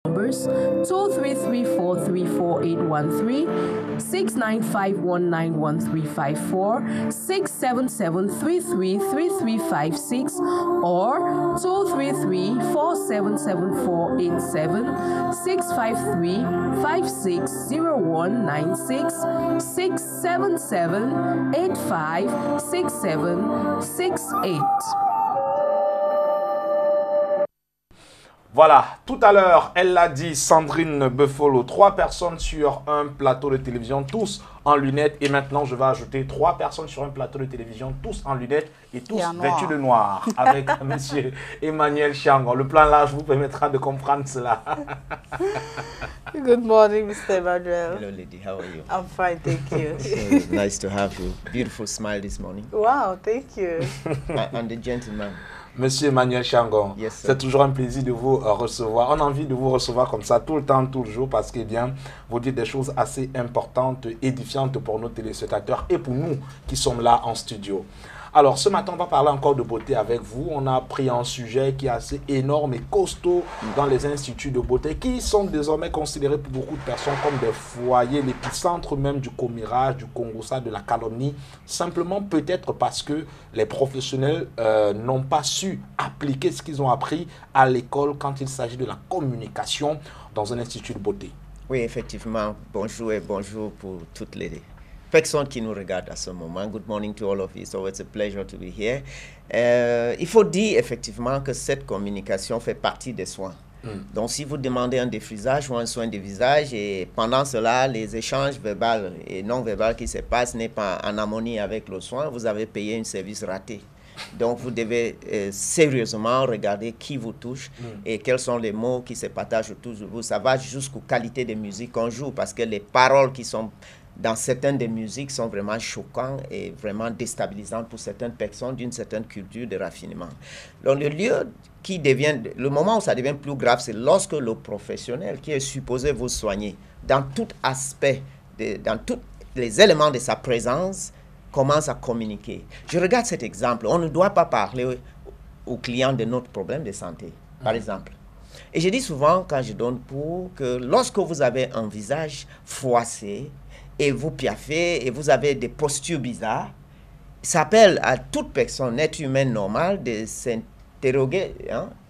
numbers 233434813, 695191354, 677333356, or 233477487, 653560196, 677856768. Voilà, tout à l'heure, elle l'a dit, Sandrine Buffalo, 3 personnes sur un plateau de télévision, tous en lunettes. Et maintenant, je vais ajouter 3 personnes sur un plateau de télévision, tous en lunettes et tous vêtus de noir, avec monsieur Emmanuel Changon. Le plan large vous permettra de comprendre cela. Good morning, Mr. Emmanuel. Hello, lady. How are you? I'm fine, thank you. So nice to have you. Beautiful smile this morning. Wow, thank you. And the gentleman. Monsieur Emmanuel Changon, yes, c'est toujours un plaisir de vous recevoir. On a envie de vous recevoir comme ça tout le temps, tout le jour, parce que bien, vous dites des choses assez importantes, édifiantes pour nos téléspectateurs et pour nous qui sommes là en studio. Alors, ce matin, on va parler encore de beauté avec vous. On a pris un sujet qui est assez énorme et costaud dans les instituts de beauté qui sont désormais considérés pour beaucoup de personnes comme des foyers, l'épicentre même du commérage, du congossa, de la calomnie. Simplement peut-être parce que les professionnels n'ont pas su appliquer ce qu'ils ont appris à l'école quand il s'agit de la communication dans un institut de beauté. Oui, effectivement. Bonjour et bonjour pour toutes les personnes qui nous regardent à ce moment. Good morning to all of you. So it's a pleasure to be here. Il faut dire effectivement que cette communication fait partie des soins. Donc, si vous demandez un défrisage ou un soin de visage, et pendant cela, les échanges verbaux et non verbaux qui se passent n'est pas en harmonie avec le soin, vous avez payé un service raté. Donc, vous devez sérieusement regarder qui vous touche et quels sont les mots qui se partagent autour de vous. Ça va jusqu'aux qualités de musique qu'on joue, parce que les paroles qui sont dans certaines des musiques sont vraiment choquantes et vraiment déstabilisantes pour certaines personnes d'une certaine culture de raffinement. Donc, le moment où ça devient plus grave, c'est lorsque le professionnel qui est supposé vous soigner, dans tout aspect, dans tous les éléments de sa présence, commence à communiquer. Je regarde cet exemple. On ne doit pas parler aux clients de notre problème de santé, par exemple. Et je dis souvent, quand je donne cours, que lorsque vous avez un visage froissé, et vous piaffez, et vous avez des postures bizarres, ça appelle à toute personne, être humaine normale, de s'interroger,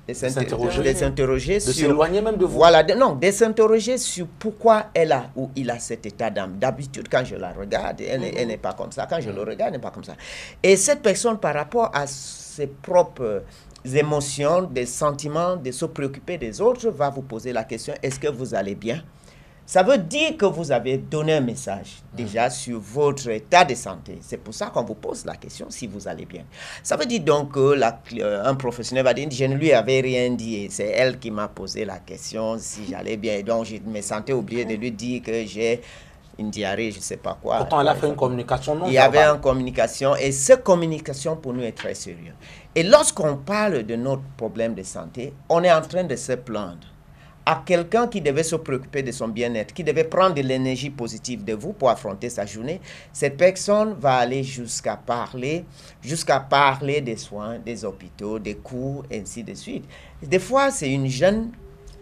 de s'interroger sur... De s'éloigner même de vous. Voilà, de s'interroger sur pourquoi elle a ou il a cet état d'âme. D'habitude, quand je la regarde, elle n'est pas comme ça. Quand je le regarde, elle n'est pas comme ça. Et cette personne, par rapport à ses propres émotions, des sentiments, de se préoccuper des autres, va vous poser la question, est-ce que vous allez bien? Ça veut dire que vous avez donné un message déjà sur votre état de santé. C'est pour ça qu'on vous pose la question si vous allez bien. Ça veut dire donc que un professionnel va dire, je ne lui avais rien dit et c'est elle qui m'a posé la question si j'allais bien. Et donc je me sentais obligé de lui dire que j'ai une diarrhée, je ne sais pas quoi. Pourtant, elle a fait une communication non verbale. Il y avait une communication et cette communication pour nous est très sérieuse. Et lorsqu'on parle de notre problème de santé, on est en train de se plaindre à quelqu'un qui devait se préoccuper de son bien-être, qui devait prendre de l'énergie positive de vous pour affronter sa journée. Cette personne va aller jusqu'à parler des soins, des hôpitaux, des cours, ainsi de suite. Des fois, c'est une jeune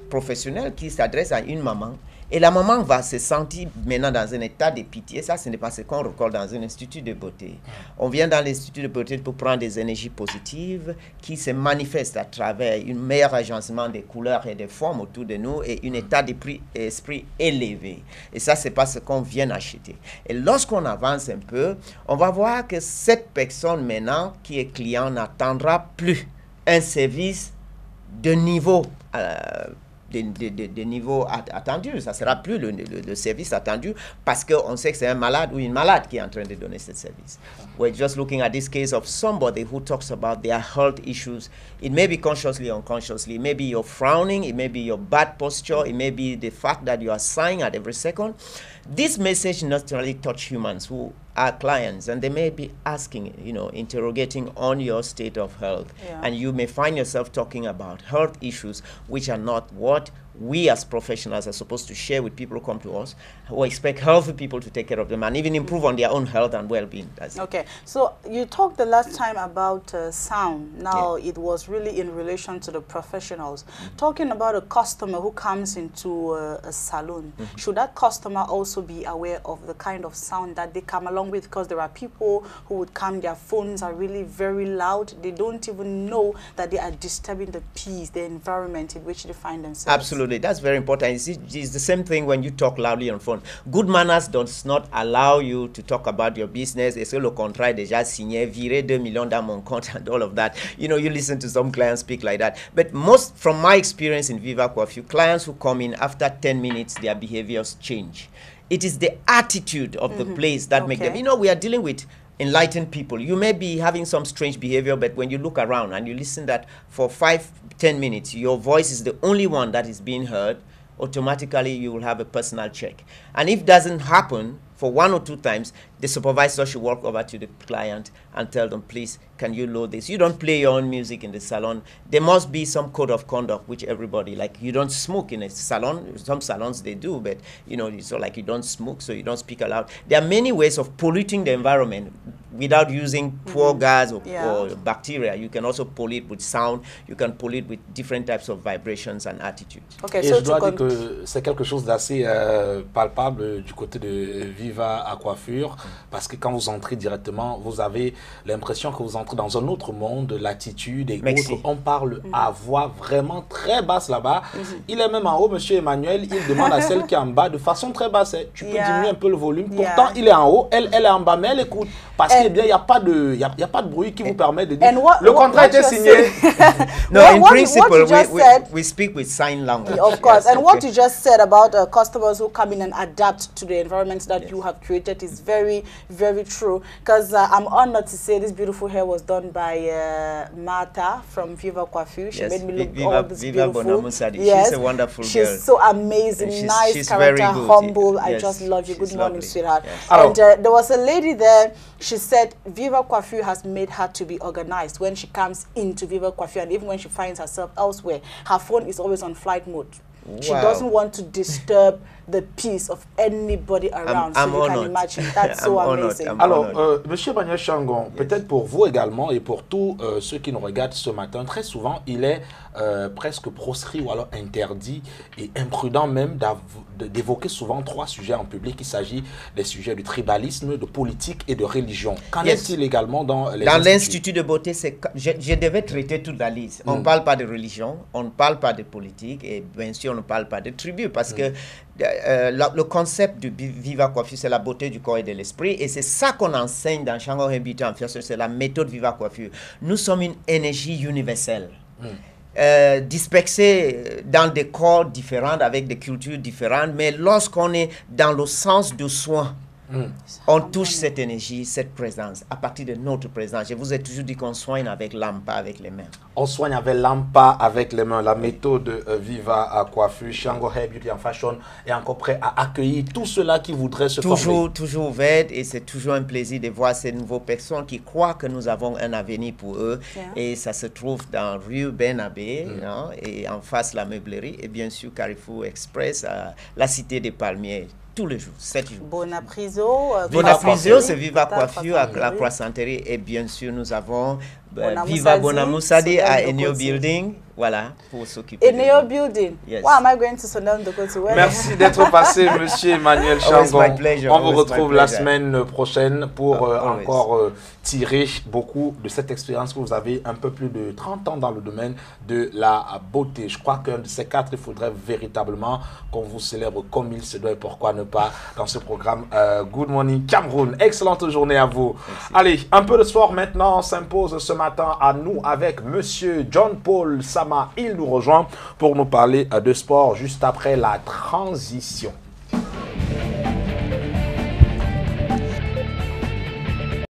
professionnelle qui s'adresse à une maman. Et la maman va se sentir maintenant dans un état de pitié. Ça, ce n'est pas ce qu'on record dans un institut de beauté. On vient dans l'institut de beauté pour prendre des énergies positives qui se manifestent à travers un meilleur agencement des couleurs et des formes autour de nous et un état d'esprit élevé. Et ça, ce n'est pas ce qu'on vient acheter. Et lorsqu'on avance un peu, on va voir que cette personne maintenant qui est client n'attendra plus un service de niveau des niveaux attendus. Ça ne sera plus le service attendu parce qu'on sait que c'est un malade ou une malade qui est en train de donner ce service. We're just looking at this case of somebody who talks about their health issues. It may be consciously or unconsciously. It may be your frowning. It may be your bad posture. It may be the fact that you are sighing at every second. This message naturally touch humans who are clients, and they may be asking, interrogating on your state of health. Yeah. And you may find yourself talking about health issues which are not what we as professionals are supposed to share with people who come to us, who expect healthy people to take care of them and even improve on their own health and well-being. Okay, so you talked the last time about sound. Now it was really in relation to the professionals. Talking about a customer who comes into a salon, should that customer also be aware of the kind of sound that they come along with? Because there are people who would come, their phones are really very loud. They don't even know that they are disturbing the peace, the environment in which they find themselves. Absolutely. That's very important. It's the same thing when you talk loudly on phone. Good manners does not allow you to talk about your business. Est-ce que le contrat est déjà signé, virer 2 millions dans mon compte and all of that. You know, you listen to some clients speak like that. But most, from my experience in Viva Coiffure, clients who come in after 10 minutes, their behaviors change. It is the attitude of the place that make them. You know, we are dealing with enlightened people. You may be having some strange behavior, but when you look around and you listen that for 5-10 minutes, your voice is the only one that is being heard, automatically you will have a personal check. And if it doesn't happen for 1 or 2 times, the supervisor should walk over to the client and tell them, please, can you load this? You don't play your own music in the salon. There must be some code of conduct, which everybody, like you don't smoke in a salon. Some salons they do, but you know, it's not like you don't smoke, so you don't speak aloud. There are many ways of polluting the environment without using poor gas or bacteria. You can also pollute with sound. You can pollute with different types of vibrations and attitudes. Okay, Et so je dois dire que c'est quelque chose d'assez palpable du côté de Viva à Coiffure, parce que quand vous entrez directement, vous avez l'impression que vous entrez dans un autre monde, l'attitude et autres. On parle à voix vraiment très basse là-bas. Il est même en haut, monsieur Emmanuel, il demande à celle qui est en bas de façon très basse, tu peux diminuer un peu le volume. Pourtant, il est en haut, elle est en bas, mais elle écoute. Parce qu'il n'y a pas de bruit qui vous permet de dire le contrat était signé. No, in principle, we speak with sign language. Of course, and what you just said about customers who come in and adapt to the environment that you have created is very, very true. Because I'm honored to say this beautiful hair was done by Martha from Viva Coiffure. She made me look all this beautiful. She's a wonderful girl. She's so amazing, nice she's character, very good. humble. I just love you. Good morning, lovely. sweetheart. Yes. And there was a lady there. She said Viva Coiffure has made her to be organized when she comes into Viva Coiffure, and even when she finds herself elsewhere, her phone is always on flight mode. She doesn't want to disturb the peace of anybody around. So you can imagine. That's so amazing. Alors, monsieur Emmanuel Shangon, peut-être pour vous également et pour tous ceux qui nous regardent ce matin, très souvent, il est presque proscrit ou alors interdit et imprudent même d'évoquer souvent 3 sujets en public. Il s'agit des sujets de tribalisme, de politique et de religion. Qu'en est-il également dans les instituts? Dans l'Institut de beauté, je devais traiter toute la liste. On ne parle pas de religion, on ne parle pas de politique et bien sûr, on ne parle pas de tribu parce que le concept de Viva Coiffure, c'est la beauté du corps et de l'esprit. Et c'est ça qu'on enseigne dans Shangon Hair Beauty & Fashion, c'est la méthode Viva Coiffure. Nous sommes une énergie universelle. Dispersés dans des corps différents, avec des cultures différentes, mais lorsqu'on est dans le sens de soin, on touche cette énergie, cette présence, à partir de notre présence. Je vous ai toujours dit qu'on soigne avec l'âme, pas avec les mains. On soigne avec l'âme, pas avec les mains. La méthode Viva Coiffure, Shangon Hair Beauty & Fashion est encore prêt à accueillir tous ceux-là qui voudraient se former. Toujours ouvert, et c'est toujours un plaisir de voir ces nouvelles personnes qui croient que nous avons un avenir pour eux. Et ça se trouve dans rue Benabé, et en face la meublerie, et bien sûr Carrefour Express, la cité des Palmiers. Tous les jours, 7 jours. Bonapriso, c'est Viva Coiffure à la Croissanterie. Et bien sûr, nous avons Viva Bonamoussadi à Eneo Building. Voilà, pour s'occuper. Eneo Building. Yes. Why am I going to Sonam Dokoti? Merci d'être passé, monsieur Emmanuel Shangon. On vous retrouve la semaine prochaine pour encore tirer beaucoup de cette expérience que vous avez un peu plus de 30 ans dans le domaine de la beauté. Je crois qu'un de ces 4, il faudrait véritablement qu'on vous célèbre comme il se doit et pourquoi ne pas dans ce programme Good Morning Cameroun. Excellente journée à vous. Merci. Allez, un peu de sport maintenant s'impose ce matin à nous avec monsieur John-Paul Sama. Il nous rejoint pour nous parler de sport juste après la transition.